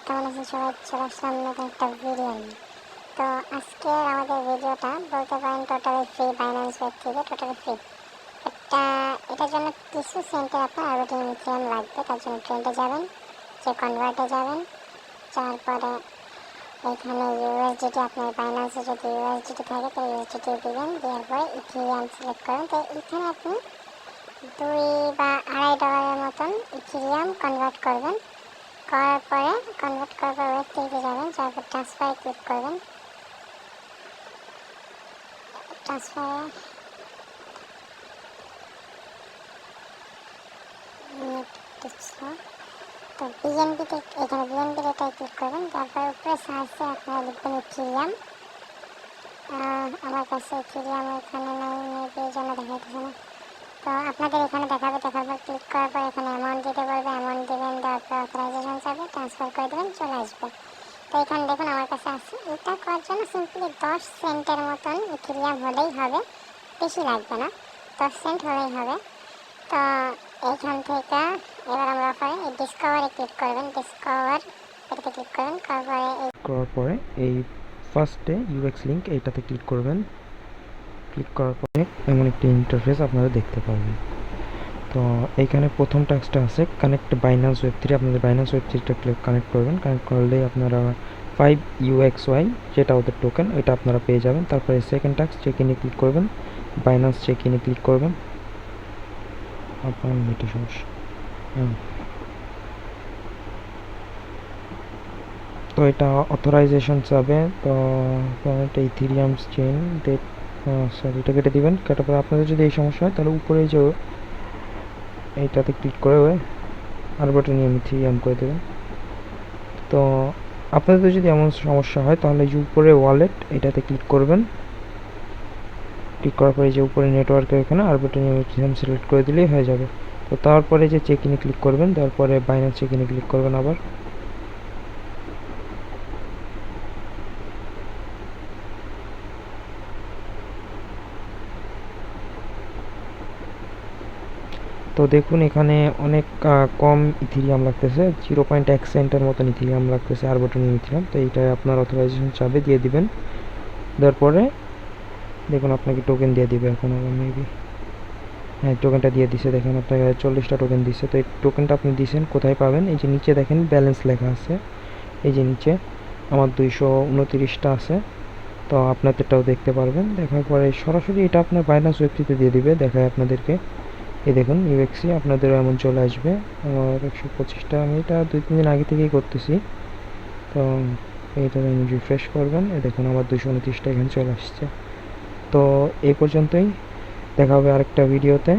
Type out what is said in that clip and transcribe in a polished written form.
কেমন আছেন সবাই? চলে আসলাম নতুন একটা ভিডিও নিয়ে। তো আজকে আমাদের ভিডিওটা বলতে পারেন টোটালি ফ্রি, বাইন্যান্স ওয়েব থেকে টোটালি ফ্রি। এটার জন্য কিছু সেন্টের আপনার আরবিটিং ইথিরিয়াম লাগবে। তার জন্য ট্রেন্ডে যাবেন, যে কনভার্টে যাবেন, যাওয়ার পরে এখানে ইউএসডিটি, আপনার বাইন্যান্সে যদি ইউএসডিটি থাকে তো ইউএসডিটি দিবেন, দেওয়ার পরে ইথিরিয়াম সিলেক্ট করেন। তো এখানে আপনি $2 বা $2.5 মতন ইথিরিয়াম কনভার্ট করবেন। করার পরে কনভার্ট করার পর ওয়েব পেজে যাবেন, যাওয়ার পর ট্রান্সফারে ক্লিক করবেন। ট্রান্সফারে তো বিএনবিতে এখানে বিএনবি এটাই ক্লিক করবেন। তারপর উপরে সার্চে আপনারা লিখবেন ইথিরিয়াম। আমার কাছে ইথিরিয়াম এখানে নেই, মেবি এই জন্য দেখাইতেছে না। তো আপনাদের এখানে দেখাবে, দেখার পর ক্লিক করার পর এখানে অ্যামাউন্ট দিতে বলবে, অ্যামাউন্ট দেবেন, দেওয়ার পর অথরাইজেশন চাবে, ট্রান্সফার করে দেবেন, চলে আসবে। তো এখানে দেখুন আমার কাছে আছে। এটা করার জন্য সিম্পলি 10 সেন্টের মতন ইথিরিয়াম হলেই হবে, বেশি লাগবে না, 10 সেন্ট হলেই হবে। তো এইখান থেকে এবার আমরা অফারে এই ডিসকভারে ক্লিক করবেন। ডিসকভার এটাতে ক্লিক করবেন, করার পরে এই ফার্স্টে ইউএক্স লিঙ্ক এইটাতে ক্লিক করবেন। ক্লিক করার পরে এমন একটি ইন্টারফেস আপনারা দেখতে পাবেন। তো এইখানে প্রথম টাস্কটা আছে কানেক্ট বাইন্যান্স ওয়েব 3। আপনাদের বাইন্যান্স ওয়েব 3টা কানেক্ট করবেন। কানেক্ট করলেই আপনারা 5UXY যেটা ওদের টোকেন ওইটা আপনারা পেয়ে যাবেন। তারপরে সেকেন্ড টাস্ক চেক ইনে ক্লিক করবেন, বাইন্যান্স চেক ইনে ক্লিক করবেন। আপনার নেটে সমস্যা। তো এটা অথরাইজেশন চাবে। তো এটা ইথিরিয়াম চেইন ডেট, সরি এটা কেটে দিবেন। কাটার পরে আপনাদের যদি এই সমস্যা হয় তাহলে উপরে যে এইটাতে ক্লিক করে আরবিট্রাম ইথিরিয়াম করে দেবেন। তো আপনাদের যদি এমন সমস্যা হয় তাহলে যে উপরে ওয়ালেট এটাতে ক্লিক করবেন। ক্লিক করার পরে যে উপরে নেটওয়ার্কের এখানে আরবিট্রাম ইথিরিয়াম সিলেক্ট করে দিলেই হয়ে যাবে। তো তারপরে যে চেক ইনে ক্লিক করবেন, তারপরে বাইন্যান্স চেক ইনে ক্লিক করবেন আবার। তো দেখুন এখানে অনেক কম ইথিরিয়াম লাগতেছে, 0.1 সেন্টের মতন ইথিরিয়াম লাগতেছে আরবিট্রাম ইথিরিয়াম। তো এইটাই আপনার অথরাইজেশন চাবে, দিয়ে দিবেন। দেওয়ার পরে দেখুন আপনাকে টোকেন দিয়ে দিবে এখন আবার মেবি। হ্যাঁ, টোকেনটা দিয়ে দিছে। দেখেন আপনাকে 40টা টোকেন দিছে। তো এই টোকেনটা আপনি দিয়েছেন কোথায় পাবেন? এই যে নিচে দেখেন ব্যালেন্স লেখা আছে, এই যে নিচে আমার 229টা আছে। তো আপনাদেরটাও দেখতে পারবেন। দেখার পরে সরাসরি এটা আপনার বাইন্যান্স ওয়েবসাইটে দিয়ে দিবে, দেখায় আপনাদেরকে। এই দেখুন ইউএক্সি আপনাদেরও এমন চলে আসবে। আমার 125টা, আমি এটা 2-3 দিন আগে থেকেই করতেছি। তো এইটা রিফ্রেশ করবেন, এই দেখুন আমার 229টা এখানে চলে আসছে। তো এই পর্যন্তই, দেখা হবে আরেকটা ভিডিওতে।